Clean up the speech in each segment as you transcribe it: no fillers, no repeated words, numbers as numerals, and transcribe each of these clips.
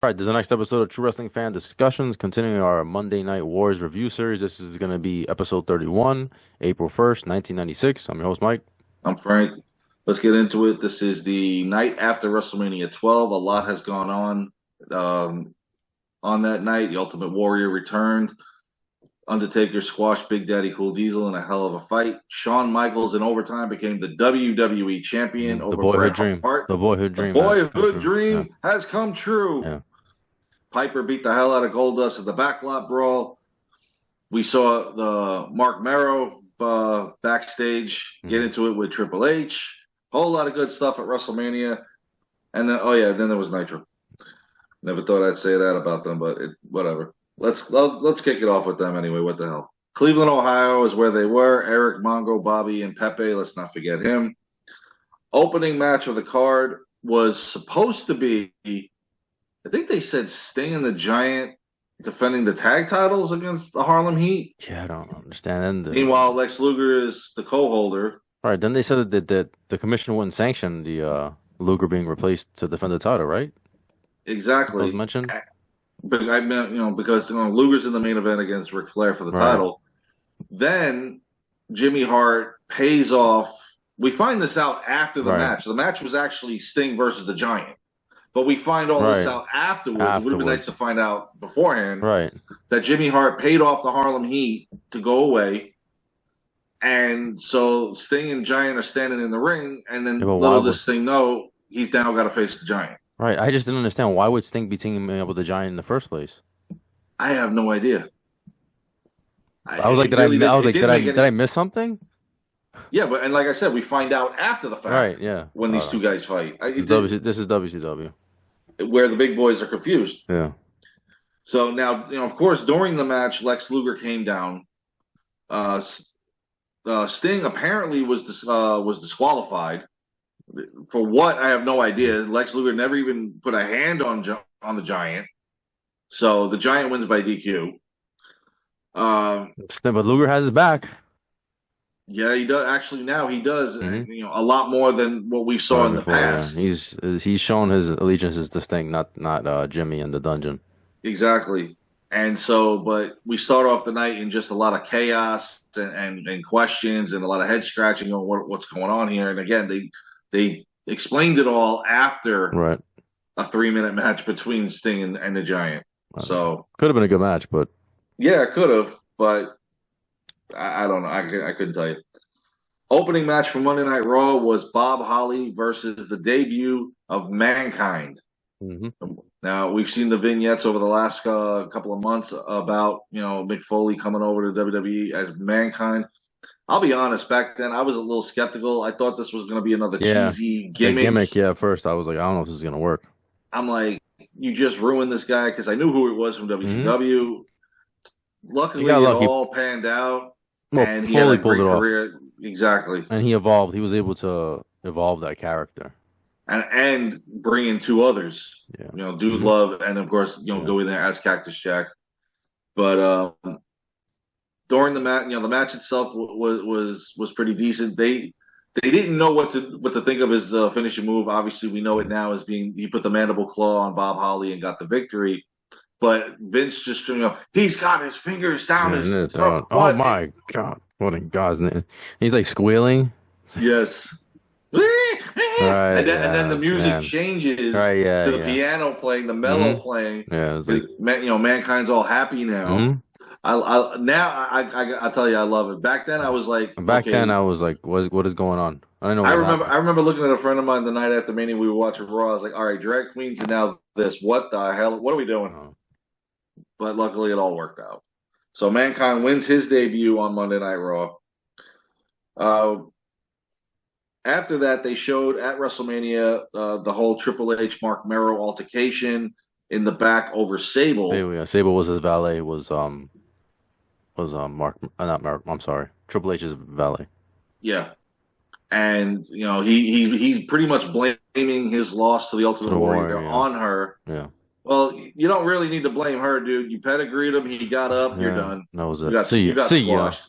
All right, this is the next episode of True Wrestling Fan Discussions, continuing our Monday Night Wars review series. This is going to be episode 31, April 1st, 1996. I'm your host, Mike. I'm Frank. Let's get into it. This is the night after WrestleMania 12. A lot has gone on that night. The Ultimate Warrior returned. Undertaker squashed Big Daddy Cool Diesel in a hell of a fight. Shawn Michaels in overtime became the WWE champion The over boyhood Bret dream. Hart. The boyhood The dream has come boyhood true. Yeah, dream has come true. yeah. Piper beat the hell out of Goldust at the backlot brawl. We saw the Mark Merrow backstage get Hmm. into it with Triple H. Whole lot of good stuff at WrestleMania. And then, oh yeah, then there was Nitro. Never thought I'd say that about them, but whatever. Let's kick it off with them anyway. What the hell? Cleveland, Ohio is where they were. Eric, Mongo, Bobby, and Pepe. Let's not forget him. Opening match of the card was supposed to be, I think they said Sting and the Giant defending the tag titles against the Harlem Heat. Yeah, I don't understand. Meanwhile, Lex Luger is the co-holder. All right, then they said that the commission wouldn't sanction the Luger being replaced to defend the title, right? That was Exactly. mentioned. But I meant, because Luger's in the main event against Ric Flair for the Right, title. Then Jimmy Hart pays off. We find this out after the right, match. The match was actually Sting versus the Giant. But we find all this right. out afterwards. It would have been nice to Afterwards, find out beforehand right. that Jimmy Hart paid off the Harlem Heat to go away. And so Sting and Giant are standing in the ring, and Yeah, then but why little would? does Sting know he's now got to face the Giant. Right, I just didn't understand why would Sting be teaming up with the Giant in the first place. I have no idea. I was like, It really I did. was It like, didn't make did I any. miss something? Yeah, but and like I said, we find out after the Right, fact yeah. when these two guys fight. This is WCW. Where the big boys are confused. Yeah. So now, of course, during the match, Lex Luger came down. Uh, Sting apparently was disqualified for what I have no idea. Lex Luger never even put a hand on the Giant, so the Giant wins by DQ. But Luger has his back. Yeah, he does. Actually, now he does. Hmm. A lot more than what we saw Right in the before, yeah. past. He's shown his allegiances to Sting, not Jimmy in the dungeon. Exactly. And so, but we start off the night in just a lot of chaos and questions and a lot of head scratching on what's going on here. And again, they explained it all after Right. a 3 minute match between Sting and the Giant. So Could have been a good match, but yeah, it could have, but I don't know. I couldn't tell you. Opening match for Monday Night Raw was Bob Holly versus the debut of Mankind. hmm Now we've seen the vignettes over the last couple of months about Mick Foley coming over to WWE as Mankind. I'll be honest, back then I was a little skeptical. I thought this was going to be another yeah, cheesy a gimmick. gimmick. Yeah, at first I was like, I don't know if this is gonna work. I'm like, you just ruined this guy because I knew who it was from Hmm. WCW. He Luckily, got it lucky. all panned out, Well, and he had Foley a pulled it great off, career. Exactly, and he evolved. He was able to evolve that character. and bring in two others. Yeah. Dude Hmm. Love, and of course, Yeah. go in there as Cactus Jack. But during the match, the match itself was pretty decent. They didn't know what to think of his finishing move. Obviously, we know it now as being he put the mandible claw on Bob Holly and got the victory. But Vince just he's got his fingers down And his then throat. oh What? my God, what in God's name? He's like squealing. Yes. Right, And then the yeah, music man. changes Right, yeah, to the yeah. piano playing, the mellow Hmm. playing. Yeah, it's like, Mankind's all happy now. hmm. I tell you, I love it. Back then, I was like, Back then, okay. I was like, what is going on? I don't know I what remember, happened. I remember looking at a friend of mine the night after Mania. We were watching Raw. I was like, all right, drag queens, and now this. What the hell? What are we doing? Oh. But luckily, it all worked out. So Mankind wins his debut on Monday Night Raw. Uh, After that, they showed at WrestleMania the whole Triple H Mark Merrow altercation in the back over Sable. Sable, yeah, Sable was his valet. Was Mark? Not Mark. I'm sorry, Triple H's valet. Yeah, and he's pretty much blaming his loss to the To Ultimate the Warrior Warrior, yeah, on her. yeah, Well, you don't really need to blame her, dude. You pedigreed him. He got up. You're yeah. done. That was You it. got you got See ya. squashed.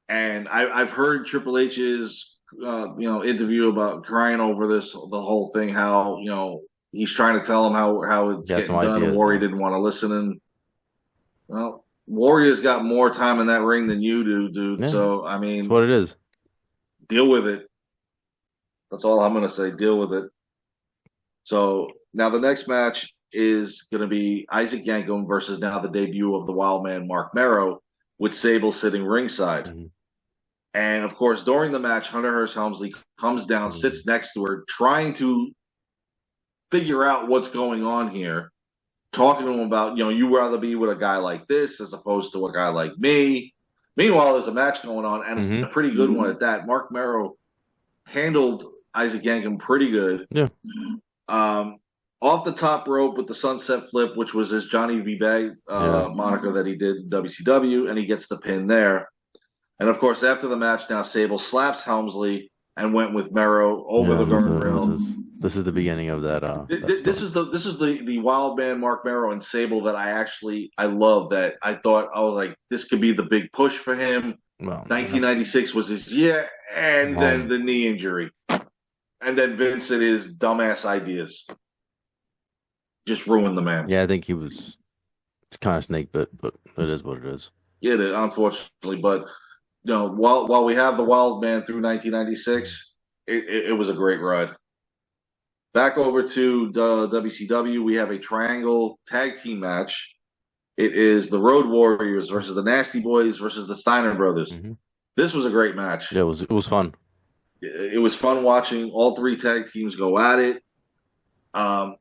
And I've heard Triple H's interview about crying over the whole thing. How he's trying to tell him how it's Got some getting done, and ideas. Warrior Yeah. didn't want to listen. And well, Warrior's got more time in that ring than you do, dude. Yeah, So I that's mean, what it is. deal with it. That's all I'm gonna say. Deal with it. So now the next match is going to be Isaac Yankem versus now the debut of the Wild Man Mark Merrow with Sable sitting ringside. Hmm. And of course, during the match, Hunter Hearst Helmsley comes down, Hmm. sits next to her, trying to figure out what's going on here, talking to him about, you rather be with a guy like this as opposed to a guy like me. Meanwhile, there's a match going on, and Hmm. a pretty good one at that. Mark Merrow handled Isaac Yankem pretty good. Yeah. Um, Off the top rope with the sunset flip, which was his Johnny B. Bag Yeah. moniker that he did in WCW, and he gets the pin there. And of course, after the match, now Sable slaps Helmsley and went with Merrow over the Yeah. guardrail. This is the beginning of that This story. is the wild man Mark Merrow and Sable that I love. That I was like, this could be the big push for him. Well, 1996 was his year, and then the knee injury, and then Vince and his dumbass ideas just ruined the man. yeah, I think he was kind of snake bit, but it is what it is. Yeah, unfortunately, but while we have the Wild Man through 1996, it was a great ride. Back over to the WCW, we have a triangle tag team match. It is the Road Warriors versus the Nasty Boys versus the Steiner Brothers. Hmm. This was a great match. Yeah, it was fun. It was fun watching all three tag teams go at it.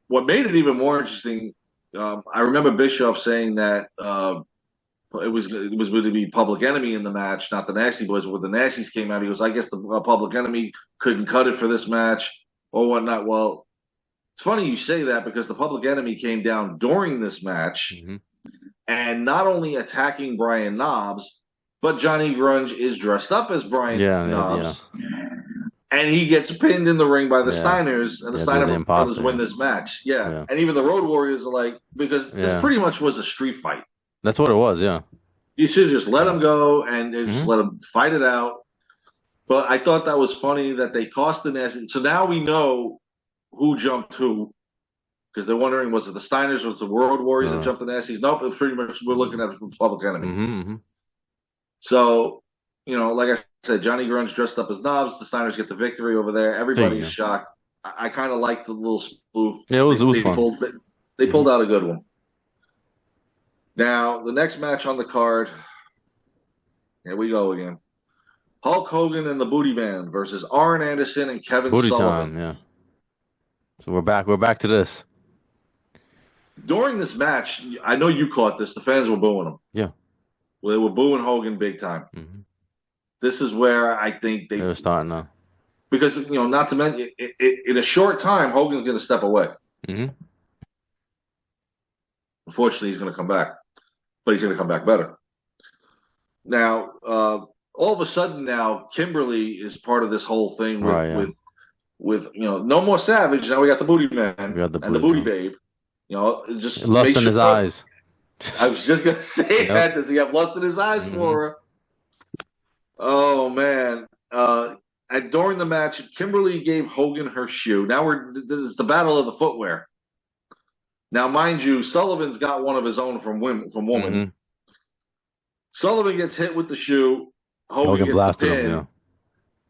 What made it even more interesting, I remember Bischoff saying that it was going to be Public Enemy in the match, not the Nasty Boys. But when the Nasties came out, he goes, "I guess the Public Enemy couldn't cut it for this match or whatnot." Well, it's funny you say that because the Public Enemy came down during this match Hmm. and not only attacking Brian Knobbs, but Johnny Grunge is dressed up as Brian Yeah, yeah, Knobbs. And he gets pinned in the ring by the yeah, Steiners, and the yeah. The Steiner brothers imposter. win Yeah, this match. Yeah. yeah, And even the Road Warriors are like, because this yeah. pretty much was a street fight. That's what it was. Yeah. You should just let Yeah. them go and just Hmm. let them fight it out. But I thought that was funny that they cost the Nasty. So now we know who jumped who because they're wondering was it the Steiners or was it the World Warriors that jumped the Nasties? Nope, it's pretty much we're looking at it from Public Enemy. Hmm. So, like I said, Johnny Grunge dressed up as Knobs. The Steiners get the victory over there. Everybody's shocked. I kind of like the little spoof. Yeah, it was fun. They pulled out a good one. Now, the next match on the card, here we go again. Hulk Hogan and the Booty Band versus Arn Anderson and Kevin Booty Sullivan. time, yeah. So we're back. We're back to this. During this match, I know you caught this. The fans were booing him. Yeah. Well, they were booing Hogan big time. Hmm. This is where I think they were starting now. Because, not to mention, in a short time, Hogan's going to step away. Hmm. Unfortunately, he's going to come back. But he's going to come back better. Now, all of a sudden now, Kimberly is part of this whole thing with no more Savage. Now we got the Booty Man and the Booty Babe. Just lust in his eyes. I was just going to say that. Does he have lust in his eyes for her? Oh, man. And during the match, Kimberly gave Hogan her shoe. Now this is the battle of the footwear. Now, mind you, Sullivan's got one of his own from woman. Mm-hmm. Sullivan gets hit with the shoe. Hogan gets blasted the pin. him,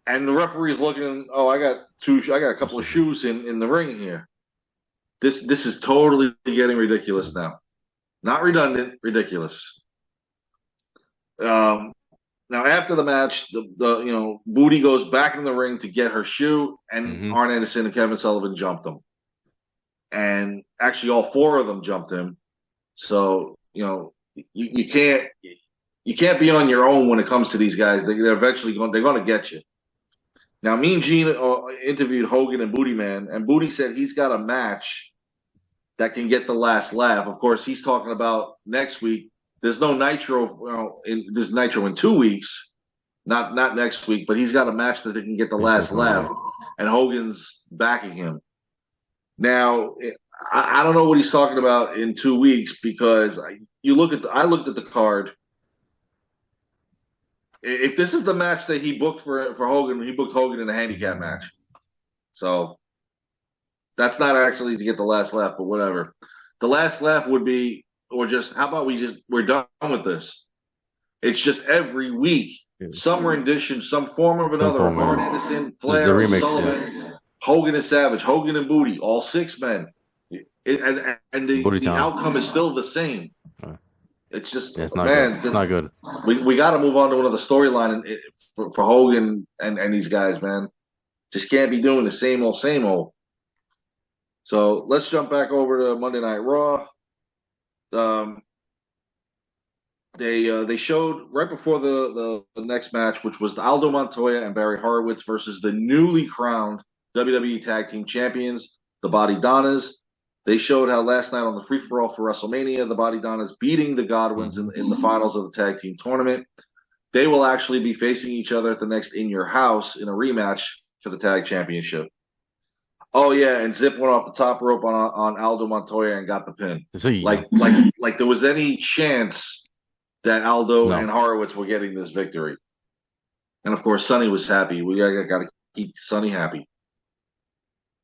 And the referee's looking, I got a couple of shoes in the ring here. This is totally getting ridiculous now. Not redundant, ridiculous. Now after the match, the Booty goes back in the ring to get her shoe, and Arn Anderson and Kevin Sullivan jumped him. And actually, all four of them jumped him. So you can't be on your own when it comes to these guys. They're eventually going to get you. Now, Mean Gene interviewed Hogan and Booty Man, and Booty said he's got a match that can get the last laugh. Of course, he's talking about next week. There's no Nitro. There's Nitro in 2 weeks, not next week. But he's got a match that they can get the last laugh, and Hogan's backing him. Now, I don't know what he's talking about in 2 weeks because I looked at the card. If this is the match that he booked for Hogan, he booked Hogan in a handicap match. So That's not actually to get the last laugh, but whatever. The last laugh would be, or just how about we're done with this. It's just every week, Yeah. some rendition, some form of Some another of form, Arn yeah. Anderson, This is the Flair, remix, yeah. O'Sullivan, Hogan and Savage, Hogan and Booty, all six men. And Booty the Town. outcome is still the same. Uh, It's just, yeah, it's not good. man, It's not good. we got to move on to another storyline for Hogan and these guys, man. Just can't be doing the same old, same old. So let's jump back over to Monday Night Raw. Um, they showed right before the next match, which was Aldo Montoya and Barry Horowitz versus the newly crowned WWE Tag Team Champions, the Body Donnas. They showed how last night on the free for all for WrestleMania, the Body Donnas beating the Godwins in the finals of the tag team tournament. They will actually be facing each other at the next In Your House in a rematch for the tag championship. Oh yeah, and Zip went off the top rope on Aldo Montoya and got the pin. So, Like there was any chance that Aldo no. and Horowitz were getting this victory. And of course, Sonny was happy. We got to keep Sonny happy.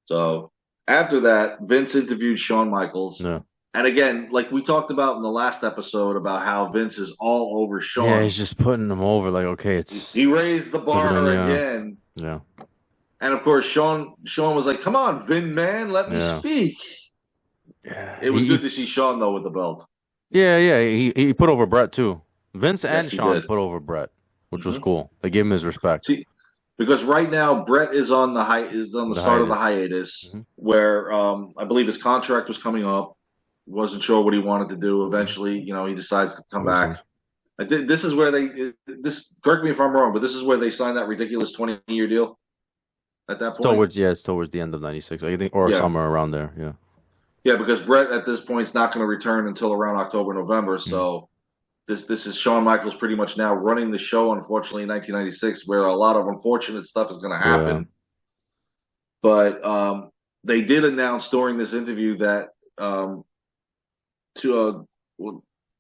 So after that, Vince interviewed Shawn Michaels. No. And again, like we talked about in the last episode about how Vince is all over Shawn. Yeah, he's just putting them over. Like, okay, it's he raised the bar again. Yeah. And of course, Shawn was like, "Come on, Vin, man, let me speak." Yeah. It was good to see Shawn though with the belt. Yeah. He put over Brett too. Vince and Shawn did. put over Brett, which was cool. They gave him his respect. See, because right now Brett is on the start of the hiatus, where I believe his contract was coming up. Wasn't sure what he wanted to do. Eventually, he decides to come back. This is where correct me if I'm wrong, but this is where they signed that ridiculous 20-year deal at that point. It's towards the end of '96, I think, or somewhere around there. Yeah. Yeah, because Brett at this point is not going to return until around October, November. So this is Shawn Michaels pretty much now running the show. Unfortunately, in 1996, where a lot of unfortunate stuff is going to happen. Yeah. But they did announce during this interview that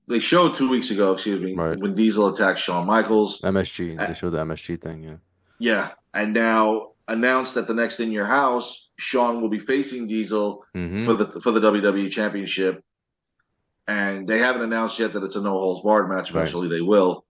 they showed 2 weeks ago, excuse me, when Diesel attacked Shawn Michaels. MSG. They showed the MSG thing, yeah. Yeah, and now announced that the next In Your House, Shawn will be facing Diesel for the WWE Championship. And they haven't announced yet that it's a no holds barred match. Eventually they will.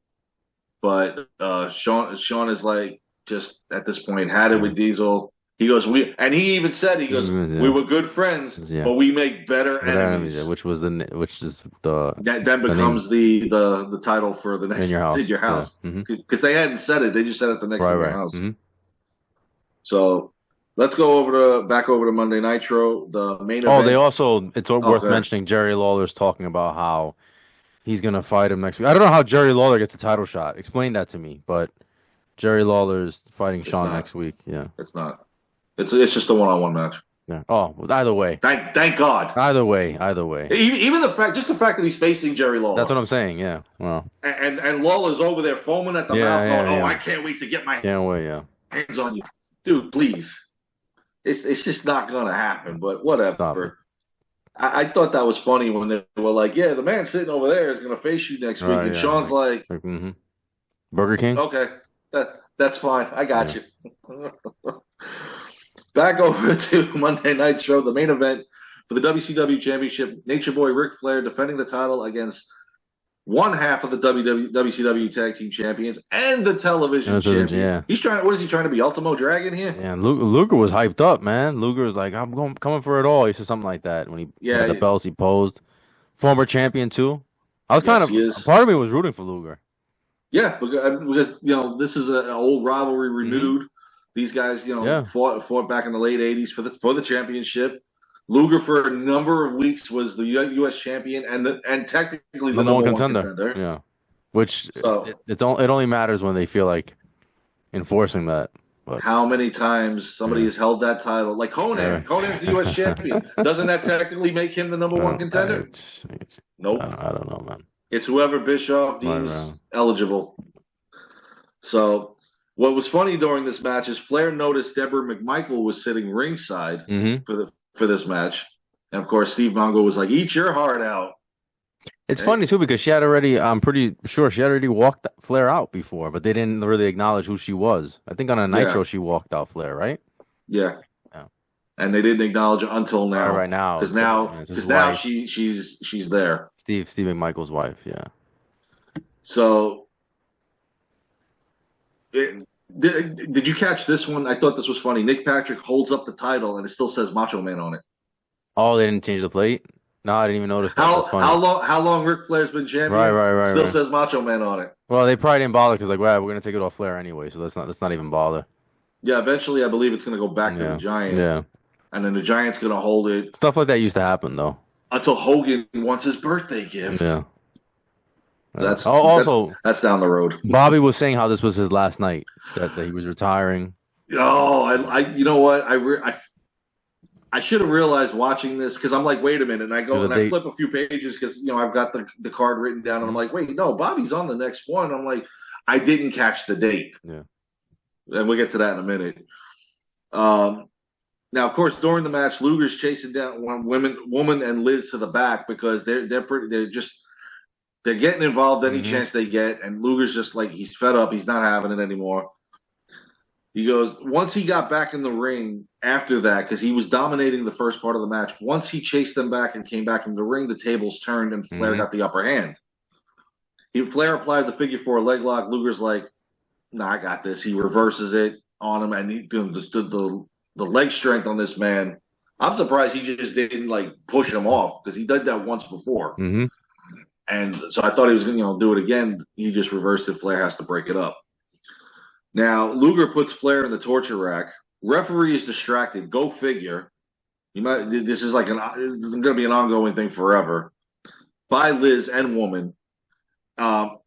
But Shawn is like, just at this point had it with Diesel. He goes, he even said, we were good friends, but we make better enemies. Which is the that then becomes the title for the next In Your House. Because they hadn't said it, they just said it the next In Your House. So let's go back over to Monday Nitro, the main event. They also, it's worth mentioning, Jerry Lawler's talking about how he's gonna fight him next week. I don't know how Jerry Lawler gets a title shot. Explain that to me. But Jerry Lawler's fighting Shawn next week. Yeah, it's not. It's just a one-on-one match. Yeah. Oh, either way. Thank God. Either way. Even the fact that he's facing Jerry Lawler. That's what I'm saying. Yeah. Well. And Lawler's over there foaming at the mouth, going, I can't wait to get my hands on you, dude. Please. It's just not gonna happen. But whatever. I thought that was funny when they were like, "Yeah, the man sitting over there is gonna face you next week," and Shawn's like, Burger King. Okay, that's fine. I got you. Back over to Monday Night Show, the main event for the WCW Championship. Nature Boy Ric Flair defending the title against one half of the WCW Tag Team Champions and the television champion. Yeah. He's trying. What is he trying to be? Ultimo Dragon here? Yeah, and Luger was hyped up, man. Luger was like, coming for it all." He said something like that when he had the belts he posed. Former champion too. I was part of me was rooting for Luger. Yeah, because this is an old rivalry renewed. These guys, fought back in the late '80s for the championship. Luger for a number of weeks was the U.S. champion and technically the number one contender. Yeah, which it only matters when they feel like enforcing that. But how many times somebody has held that title? Like Conan. Conan's the U.S. champion. Doesn't that technically make him the number one contender? Nope. I don't know, man. It's whoever Bischoff deems eligible. So what was funny during this match is Flair noticed Deborah McMichael was sitting ringside for this match. And of course, Steve Mongo was like, "Eat your heart out." It's funny too because I'm pretty sure she had already walked Flair out before, but they didn't really acknowledge who she was. I think on a Nitro she walked out Flair, right? Yeah. and they didn't acknowledge it until now. Right now, Because it's his now wife, she's there. Steve McMichael's wife. Yeah. So, did you catch this one? I thought this was funny. Nick Patrick holds up the title, and it still says Macho Man on it. Oh, they didn't change the plate? No, I didn't even notice that. That's funny. How long Ric Flair's been champion? Still says Macho Man on it. Well, they probably didn't bother because, like, well, we're gonna take it off Flair anyway, so let's not even bother. Yeah, eventually, I believe it's going to go back to the Giant. Yeah. And then the Giant's going to hold it. Stuff like that used to happen, though. Until Hogan wants his birthday gift. Yeah. That's down the road. Bobby was saying how this was his last night, that he was retiring. Oh, I you know what? I should have realized watching this because I'm like, wait a minute, and I go and I flip a few pages because I've got the card written down, and I'm like, wait, no, Bobby's on the next one. I'm like, I didn't catch the date. Yeah. And we'll get to that in a minute. Now, of course, during the match, Luger's chasing down woman and Liz to the back because they're getting involved any chance they get, and Luger's just like he's fed up, he's not having it anymore. He goes, once he got back in the ring after that, because he was dominating the first part of the match, once he chased them back and came back in the ring, the tables turned and Flair got the upper hand. Flair applied the figure 4 leg lock. Luger's like, nah, I got this. He reverses it on him, and the leg strength on this man. I'm surprised he just didn't like push him off because he did that once before. Mm-hmm. And so I thought he was going to do it again. He just reversed it. Flair has to break it up. Now, Luger puts Flair in the torture rack. Referee is distracted. Go figure. This is going to be an ongoing thing forever. By Liz and Woman. No,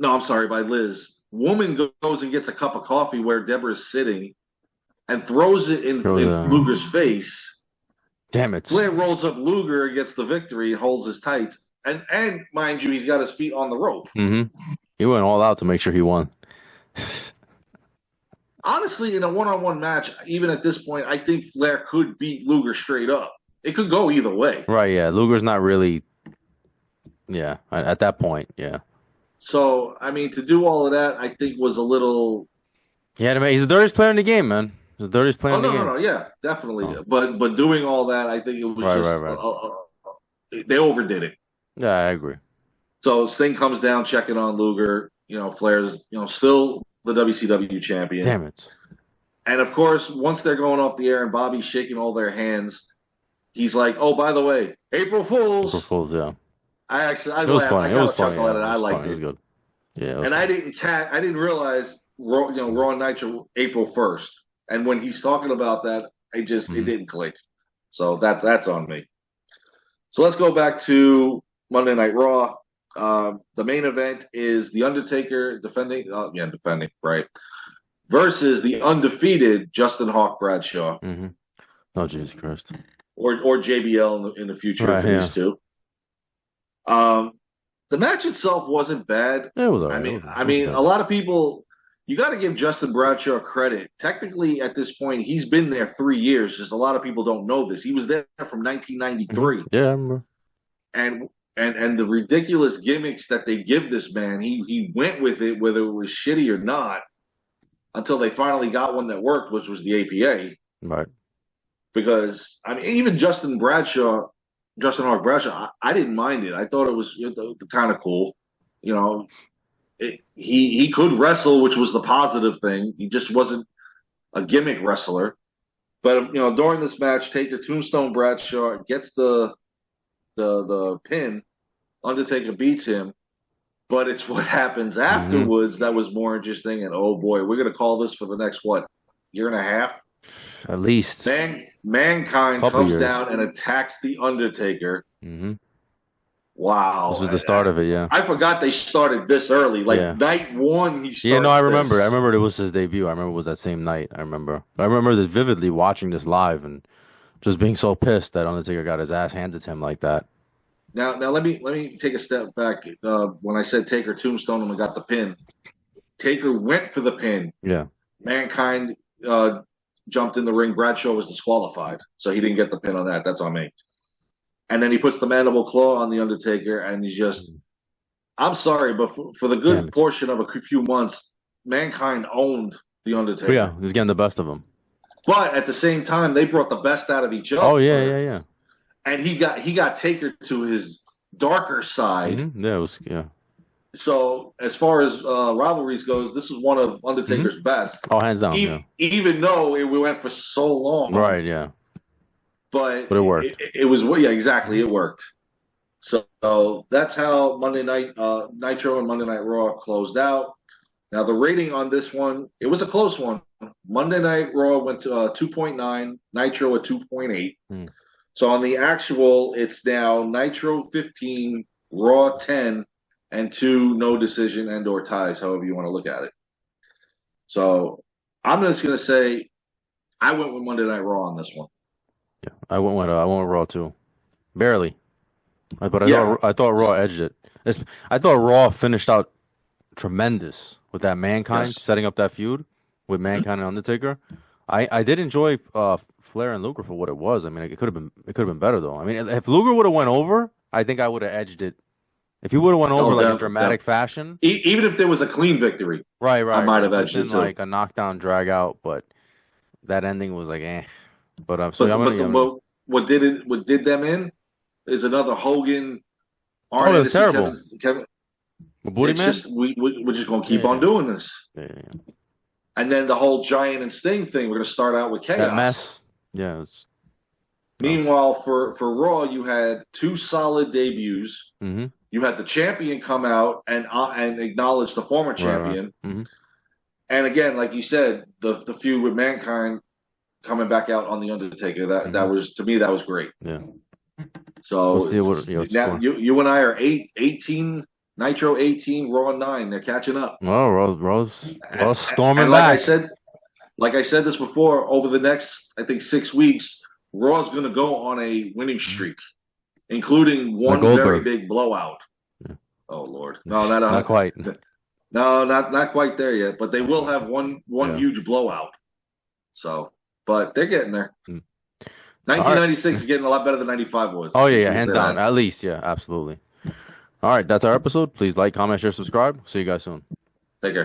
I'm sorry, by Liz. Woman goes and gets a cup of coffee where Deborah's sitting and throws it in Luger's face. Damn it. Flair rolls up Luger, gets the victory, and holds his tights. And mind you, he's got his feet on the rope. Mm-hmm. He went all out to make sure he won. Honestly, in a one-on-one match, even at this point, I think Flair could beat Luger straight up. It could go either way. Right, yeah. Luger's not really... Yeah, at that point, yeah. So, I mean, to do all of that, I think was a little... Yeah, he's the dirtiest player in the game, man. He's the dirtiest player in the game. No, yeah, definitely. Oh. But doing all that, I think it was they overdid it. Yeah, I agree. So Sting comes down, checking on Luger. Flair's, still the WCW champion. Damn it. And of course, once they're going off the air and Bobby's shaking all their hands, he's like, "Oh, by the way, April Fools." April Fools, yeah. It was funny. It was funny. I liked it. It was good. Yeah. And I didn't realize, Raw and Nitro April 1st. And when he's talking about that, it didn't click. So that's on me. So let's go back to Monday Night Raw. The main event is The Undertaker defending, right, versus the undefeated Justin Hawk Bradshaw. Mm-hmm. Oh, Jesus Christ. Or JBL in the future for these two. The match itself wasn't bad. It was all right. I mean, a lot of people, you got to give Justin Bradshaw credit. Technically, at this point, he's been there 3 years. Just a lot of people don't know this. He was there from 1993. Mm-hmm. Yeah, I remember. And the ridiculous gimmicks that they give this man, he went with it, whether it was shitty or not, until they finally got one that worked, which was the APA. Right. Because, I mean, even Justin Hawk Bradshaw, I didn't mind it. I thought it was kind of cool. He could wrestle, which was the positive thing. He just wasn't a gimmick wrestler. But during this match, Taker Tombstone Bradshaw gets the pin. Undertaker beats him, but it's what happens afterwards that was more interesting. And oh boy, we're gonna call this for the next year and a half. At least. Mankind comes down and attacks The Undertaker. Mm-hmm. Wow. This was the start of it, yeah. I forgot they started this early. Night one, he started. Yeah, no, I remember. I remember it was his debut. I remember it was that same night. I remember this vividly, watching this live and just being so pissed that Undertaker got his ass handed to him like that. Now let me take a step back. When I said Taker Tombstone and we got the pin, Taker went for the pin. Yeah. Mankind jumped in the ring. Bradshaw was disqualified, so he didn't get the pin on that. That's on me. And then he puts the mandible claw on the Undertaker, and he's just, I'm sorry, but for the good portion of a few months, Mankind owned the Undertaker. But yeah, he was getting the best of him. But at the same time, they brought the best out of each Oh yeah, other, yeah, yeah. and he got Taker to his darker side. Yeah, it was yeah. So as far as rivalries goes, this is one of hmm Undertaker's best, Oh, hands down, yeah. even though we went for so long. Right, yeah. But But it worked. it was, yeah, exactly, it worked. So that's how Monday Night Nitro and Monday Night Raw closed out. Now the rating on this one, it was a close one. Monday Night Raw went to 2.9, Nitro at 2.8. Hmm. So on the actual, it's now Nitro 15, Raw 10, and two no decision and or ties, however you want to look at it. So I'm just gonna say I went with Monday Night Raw on this one. Yeah, I went with Raw too. Barely. But Yeah. I thought Raw edged it. I thought Raw finished out tremendous with that Mankind Yes. setting up that feud with Mankind and Undertaker. I did enjoy Flair and Luger for what it was. I mean, it could have been better though. I mean, if Luger would have went over, I think I would have edged it. If he would have went over Oh, like in dramatic fashion, even if there was a clean victory, I might have If it had edged it been too. like a knockdown drag out, but that ending was like eh. But so But yeah, the, but yeah, the, what did them in is another Hogan, oh, Arn that was Anderson, terrible. Kevin. Booty It's Man. just we're just gonna keep Yeah, on doing this. yeah, yeah. And then the whole Giant and Sting thing, we're gonna start out with That chaos. mess. Yeah, it's no. Meanwhile, for Raw, you had two solid debuts. Mm-hmm. You had the champion come out and acknowledge the former Right. champion. Mm-hmm. And again, like you said, the feud with Mankind coming back out on the Undertaker. That Mm-hmm. was, to me, that was great. Yeah. So What's the now score? you and I are 18, Nitro 18, Raw 9. They're catching up. Oh, Rose And storming back. like I said this before, over the next, I think, 6 weeks, Raw's going to go on a winning Mhm. streak, including Like one very Goldberg. big blowout. Yeah. Oh Lord, no, not Not quite. no, not quite there yet. But they will have one Yeah. huge blowout. So, but they're getting there. Mm. All right. 1996 is getting a lot better than 95 was. Oh yeah, Just yeah, gonna hands say down. that. At least, yeah, absolutely. All right, that's our episode. Please like, comment, share, subscribe. See you guys soon. Take care.